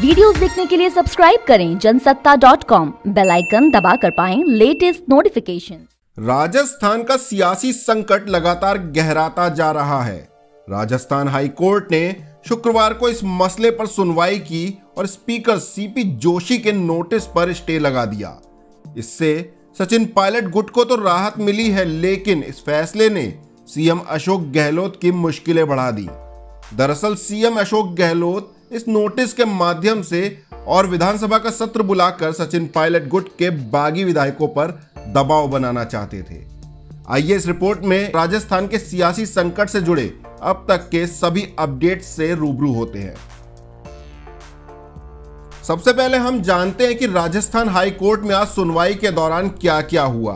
Videos देखने के लिए सब्सक्राइब करें जनसत्ता.com, बेल आइकन दबाकर पाएं लेटेस्ट नोटिफिकेशन। राजस्थान का सियासी संकट लगातार गहराता जा रहा है। राजस्थान हाई कोर्ट ने शुक्रवार को इस मसले पर सुनवाई की और स्पीकर सीपी जोशी के नोटिस पर स्टे लगा दिया। इससे सचिन पायलट गुट को तो राहत मिली है, लेकिन इस फैसले ने सीएम अशोक गहलोत की मुश्किलें बढ़ा दी। दरअसल सीएम अशोक गहलोत इस नोटिस के माध्यम से और विधानसभा का सत्र बुलाकर सचिन पायलट गुट के बागी विधायकों पर दबाव बनाना चाहते थे। आइए इस रिपोर्ट में राजस्थान के सियासी संकट से जुड़े अब तक के सभी अपडेट्स से रूबरू होते हैं। सबसे पहले हम जानते हैं कि राजस्थान हाई कोर्ट में आज सुनवाई के दौरान क्या क्या हुआ।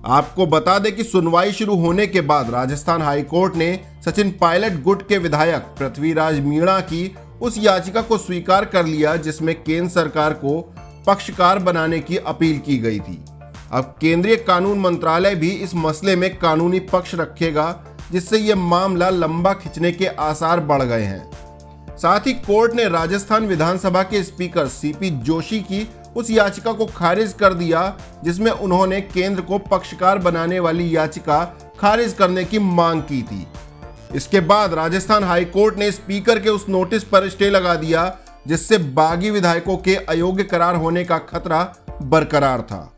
आपको बता दें कि सुनवाई शुरू होने के बाद राजस्थान हाई कोर्ट ने सचिन पायलट गुट के विधायक पृथ्वीराज मीणा की उस याचिका को स्वीकार कर लिया जिसमें केंद्र सरकार को पक्षकार बनाने की अपील की गई थी। अब केंद्रीय कानून मंत्रालय भी इस मसले में कानूनी पक्ष रखेगा, जिससे यह मामला लंबा खिंचने के आसार बढ़ गए हैं। साथ ही कोर्ट ने राजस्थान विधानसभा के स्पीकर सीपी जोशी की उस याचिका को खारिज कर दिया जिसमें उन्होंने केंद्र को पक्षकार बनाने वाली याचिका खारिज करने की मांग की थी। इसके बाद राजस्थान हाई कोर्ट ने स्पीकर के उस नोटिस पर स्टे लगा दिया, जिससे बागी विधायकों के अयोग्य करार होने का खतरा बरकरार था।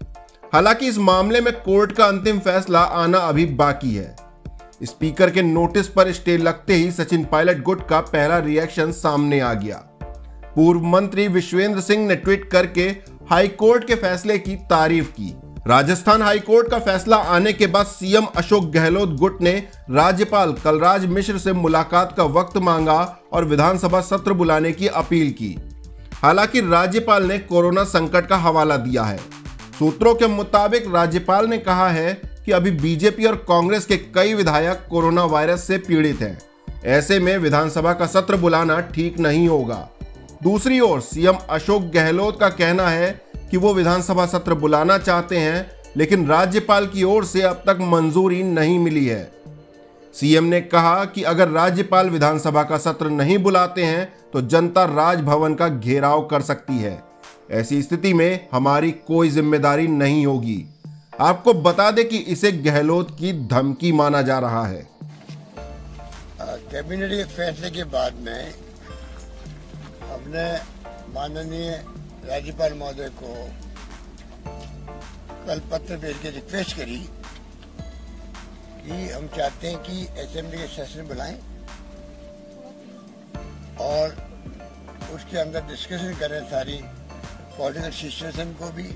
हालांकि इस मामले में कोर्ट का अंतिम फैसला आना अभी बाकी है। स्पीकर के नोटिस पर स्टे लगते ही सचिन पायलट गुट का पहला रिएक्शन सामने आ गया। पूर्व मंत्री विश्वेंद्र सिंह ने ट्वीट करके हाई कोर्ट के फैसले की तारीफ की। राजस्थान हाई कोर्ट का फैसला आने के बाद सीएम अशोक गहलोत गुट ने राज्यपाल कलराज मिश्र से मुलाकात का वक्त मांगा और विधानसभा सत्र बुलाने की अपील की। हालांकि राज्यपाल ने कोरोना संकट का हवाला दिया है। सूत्रों के मुताबिक राज्यपाल ने कहा है कि अभी बीजेपी और कांग्रेस के कई विधायक कोरोना वायरस से पीड़ित हैं। ऐसे में विधानसभा का सत्र बुलाना ठीक नहीं होगा। दूसरी ओर सीएम अशोक गहलोत का कहना है कि वो विधानसभा सत्र बुलाना चाहते हैं, लेकिन राज्यपाल की ओर से अब तक मंजूरी नहीं मिली है। सीएम ने कहा कि अगर राज्यपाल विधानसभा का सत्र नहीं बुलाते हैं तो जनता राजभवन का घेराव कर सकती है। ऐसी स्थिति में हमारी कोई जिम्मेदारी नहीं होगी। आपको बता दें कि इसे गहलोत की धमकी माना जा रहा है। कैबिनेट के फैसले के बाद में अपने माननीय राज्यपाल महोदय को कल पत्र भेज के रिक्वेस्ट करी कि हम चाहते हैं कि असेंबली के सेशन बुलाएं और उसके अंदर डिस्कशन करें सारी पॉलिटिकल सिचुएशन को भी,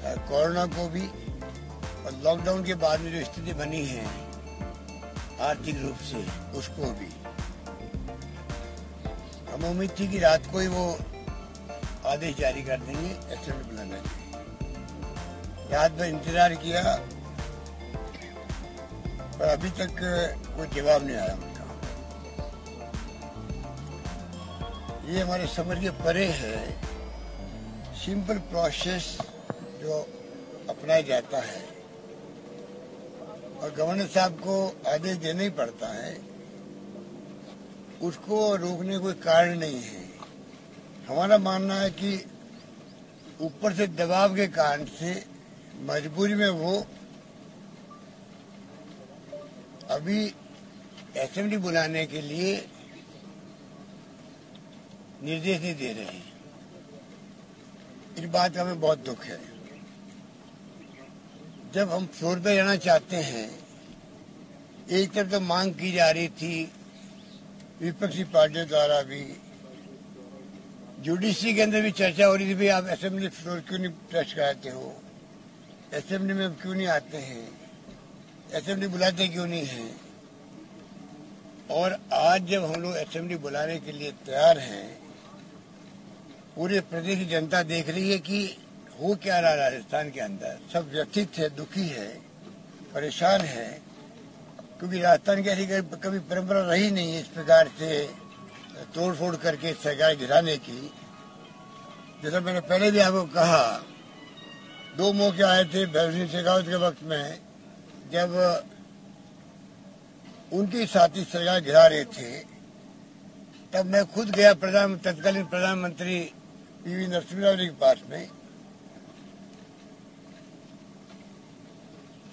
कोरोना को भी और लॉकडाउन के बाद में जो स्थिति बनी है आर्थिक रूप से उसको भी। हम उम्मीद थी कि रात को ही वो आदेश जारी कर देंगे असेंबली बुलाने के। रात भर इंतजार किया पर अभी तक कोई जवाब नहीं आया उनका। ये हमारे समझ के परे है। सिंपल प्रोसेस जो अपनाया जाता है और गवर्नर साहब को आदेश देना ही पड़ता है, उसको रोकने कोई कारण नहीं है। हमारा मानना है कि ऊपर से दबाव के कारण से मजबूरी में वो अभी असेंबली बुलाने के लिए निर्देश नहीं दे रहे हैं। इस बात का हमें बहुत दुख है। जब हम फ्लोर पे रहना चाहते हैं, एक तरफ तो मांग की जा रही थी विपक्षी पार्टियों द्वारा भी, जुडिशरी के अंदर भी चर्चा हो रही थी, भाई आप असेंबली फ्लोर क्यों नहीं टच कराते हो, असेंबली में क्यों नहीं आते हैं, असेंबली बुलाते क्यों नहीं हैं। और आज जब हम लोग असेंबली बुलाने के लिए तैयार हैं, पूरे प्रदेश की जनता देख रही है कि हो क्या रहा राजस्थान के अंदर। सब व्यथित है, दुखी है, परेशान है, क्योंकि राजस्थान की ऐसी कभी परंपरा रही नहीं है इस प्रकार से तोड़ फोड़ करके सरकार गिराने की। जैसा मैंने पहले भी आपको कहा, 2 मौके आए थे भैरव सिंह शेखावत के वक्त में, जब उनके साथी सरकार गिरा रहे थे तब मैं खुद गया तत्कालीन प्रधानमंत्री पीवी नरसिम्हा राव के पास में।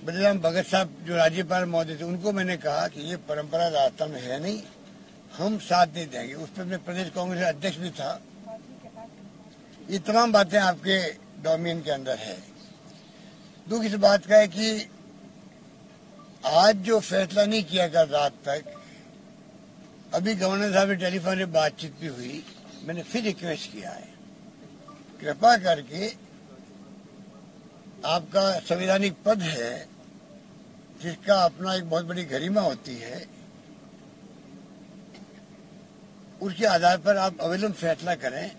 बलिराम भगत साहब जो राज्यपाल महोदय थे, उनको मैंने कहा कि ये परंपरा राजस्थान में है नहीं, हम साथ नहीं देंगे। उस पर मैं प्रदेश कांग्रेस अध्यक्ष भी था। ये तमाम बातें आपके डोमेन के अंदर है। दुख इस बात का है कि आज जो फैसला नहीं किया गया रात तक, अभी गवर्नर साहब से टेलीफोन से बातचीत भी हुई, मैंने फिर रिक्वेस्ट किया है, कृपा करके आपका संवैधानिक पद है जिसका अपना एक बहुत बड़ी गरिमा होती है, उसके आधार पर आप अविलंब फैसला करें,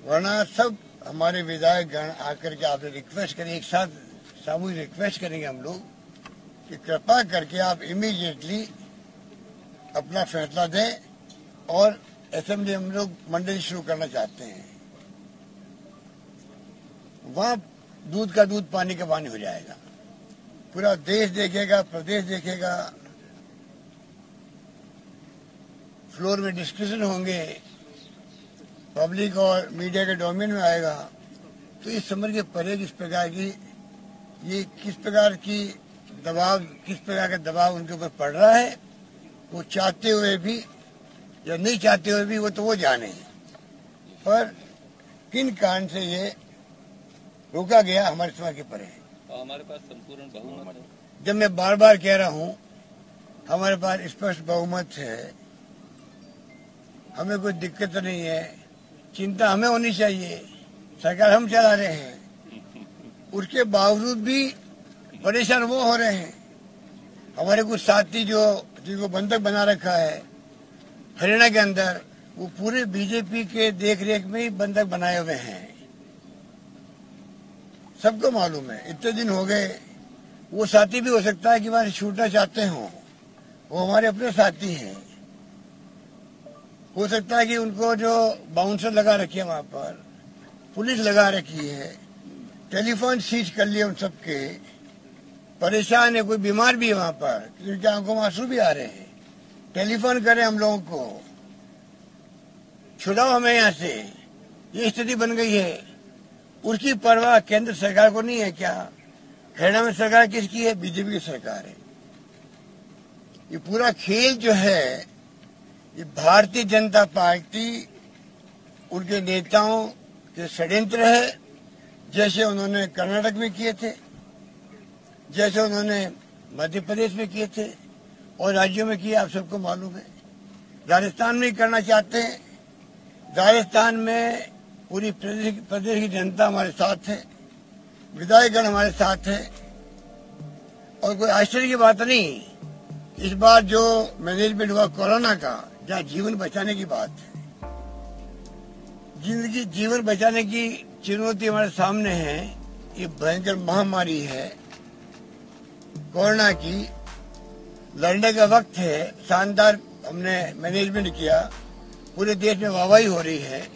वरना सब हमारे विधायक गण आकर के आपसे रिक्वेस्ट करें, एक साथ सामूहिक रिक्वेस्ट करेंगे हम लोग कि कृपा करके आप इमीडिएटली अपना फैसला दें और असेंबली हम लोग मंडली शुरू करना चाहते हैं। वहां दूध का दूध पानी का पानी हो जाएगा, पूरा देश देखेगा, प्रदेश देखेगा, फ्लोर में डिस्कशन होंगे, पब्लिक और मीडिया के डोमेन में आएगा। तो इस समझ के परे किस प्रकार की किस प्रकार का दबाव उनके ऊपर पड़ रहा है, वो चाहते हुए भी या नहीं चाहते हुए भी वो जाने। पर किन कारण से ये रोका गया हमारे समझ के परे है। हमारे पास संपूर्ण बहुमत है। जब मैं बार बार कह रहा हूं हमारे पास स्पष्ट बहुमत है, हमें कोई दिक्कत नहीं है, चिंता हमें होनी चाहिए, सरकार हम चला रहे हैं, उसके बावजूद भी परेशान वो हो रहे हैं। हमारे कुछ साथी जिनको बंधक बना रखा है हरियाणा के अंदर, वो पूरे बीजेपी के देखरेख में ही बंधक बनाए हुए हैं, सबको मालूम है। इतने दिन हो गए, वो साथी भी हो सकता है कि हमारे छूटना चाहते हों, वो हमारे अपने साथी हैं। हो सकता है कि उनको जो बाउंसर लगा रखी है वहां पर, पुलिस लगा रखी है, टेलीफोन सीज कर लिए उन सबके, परेशान है, कोई बीमार भी है वहां पर, उनकी आंखों में आंसू भी आ रहे हैं, टेलीफोन करें हम लोगों को, छुड़ाओ हमें यहाँ से, ये स्थिति बन गई है। उसकी परवाह केंद्र सरकार को नहीं है क्या? हरियाणा में सरकार किसकी है? बीजेपी की सरकार है। ये पूरा खेल जो है ये भारतीय जनता पार्टी, उनके नेताओं के षड्यंत्र है, जैसे उन्होंने कर्नाटक में किए थे, जैसे उन्होंने मध्य प्रदेश में किए थे और राज्यों में किए, आप सबको मालूम है। राजस्थान में करना चाहते हैं। राजस्थान में पूरी प्रदेश की जनता हमारे साथ है, विधायकगण हमारे साथ है, और कोई आश्चर्य की बात नहीं, इस बार जो मैनेजमेंट हुआ कोरोना का, जहाँ जीवन बचाने की बात है, जीवन बचाने की चुनौती हमारे सामने है। ये भयंकर महामारी है कोरोना की, लड़ने का वक्त है। शानदार हमने मैनेजमेंट किया, पूरे देश में वाहवाही हो रही है।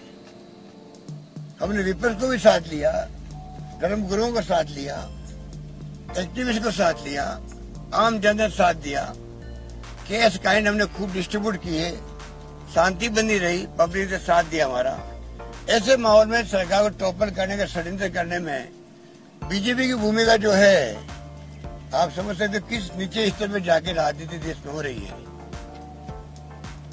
हमने विपक्ष को भी साथ लिया, धर्म गुरुओं को साथ लिया, एक्टिविस्ट को साथ लिया, आम जनता साथ दिया, कैश काइंड हमने खूब डिस्ट्रीब्यूट किए, शांति बनी रही, पब्लिक ने साथ दिया हमारा। ऐसे माहौल में सरकार को टॉपर करने का षड्यंत्र करने में बीजेपी की भूमिका जो है, आप समझ सकते हो किस नीचे स्तर में जाके राजनीति देश में हो रही है।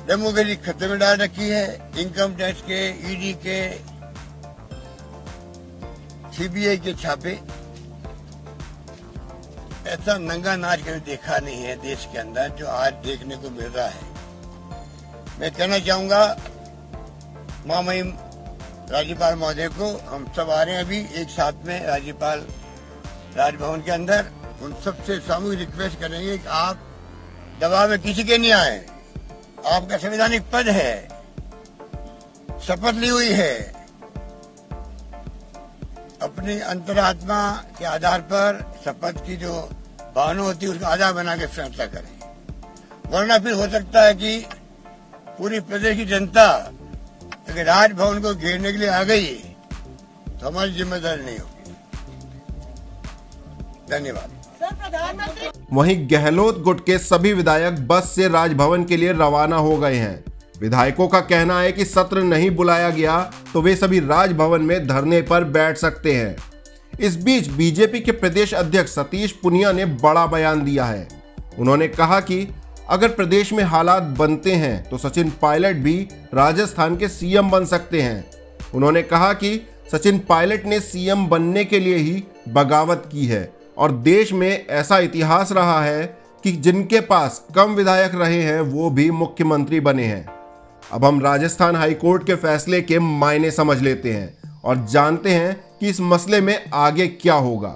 डेमोक्रेसी खतरे में डाल रखी है, इनकम टैक्स के, ईडी के, सीबीआई के छापे। ऐसा नंगा नाच कभी देखा नहीं है देश के अंदर जो आज देखने को मिल रहा है। मैं कहना चाहूंगा महामहिम राज्यपाल महोदय को, हम सब आ रहे हैं अभी एक साथ में राज्यपाल राजभवन के अंदर, उन सबसे सामूहिक रिक्वेस्ट करेंगे कि आप दबाव में किसी के नहीं आए। आपका संवैधानिक पद है, शपथ ली हुई है, अपनी अंतरात्मा के आधार पर शपथ की जो भावना होती है उसका आधार बना के फैसला करें, वरना फिर हो सकता है कि पूरी प्रदेश की जनता अगर राजभवन को घेरने के लिए आ गई तो हमारी जिम्मेदारी नहीं होगी। धन्यवाद। वहीं गहलोत गुट के सभी विधायक बस से राजभवन के लिए रवाना हो गए हैं। विधायकों का कहना है कि सत्र नहीं बुलाया गया तो वे सभी राजभवन में धरने पर बैठ सकते हैं। इस बीच बीजेपी के प्रदेश अध्यक्ष सतीश पुनिया ने बड़ा बयान दिया है। उन्होंने कहा कि अगर प्रदेश में हालात बनते हैं तो सचिन पायलट भी राजस्थान के सीएम बन सकते हैं। उन्होंने कहा कि सचिन पायलट ने सीएम बनने के लिए ही बगावत की है और देश में ऐसा इतिहास रहा है कि जिनके पास कम विधायक रहे हैं वो भी मुख्यमंत्री बने हैं। अब हम राजस्थान हाईकोर्ट के फैसले के मायने समझ लेते हैं और जानते हैं कि इस मसले में आगे क्या होगा।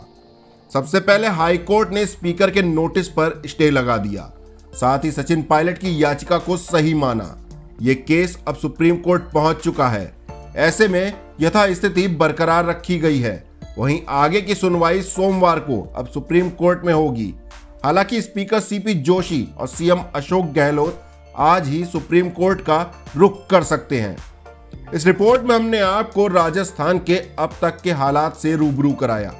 सबसे पहले हाईकोर्ट ने स्पीकर के नोटिस पर स्टे लगा दिया, साथ ही सचिन पायलट की याचिका को सही माना। ये केस अब सुप्रीम कोर्ट पहुंच चुका है। ऐसे में यथास्थिति बरकरार रखी गई है। वहीं आगे की सुनवाई सोमवार को अब सुप्रीम कोर्ट में होगी। हालांकि स्पीकर सीपी जोशी और सीएम अशोक गहलोत आज ही सुप्रीम कोर्ट का रुख कर सकते हैं। इस रिपोर्ट में हमने आपको राजस्थान के अब तक के हालात से रूबरू कराया।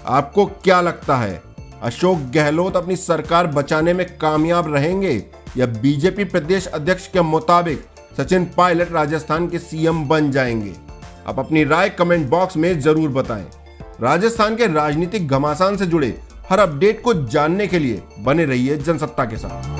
आपको क्या लगता है, अशोक गहलोत अपनी सरकार बचाने में कामयाब रहेंगे या बीजेपी प्रदेश अध्यक्ष के मुताबिक सचिन पायलट राजस्थान के सीएम बन जाएंगे? आप अपनी राय कमेंट बॉक्स में जरूर बताएं। राजस्थान के राजनीतिक घमासान से जुड़े हर अपडेट को जानने के लिए बने रहिए जनसत्ता के साथ।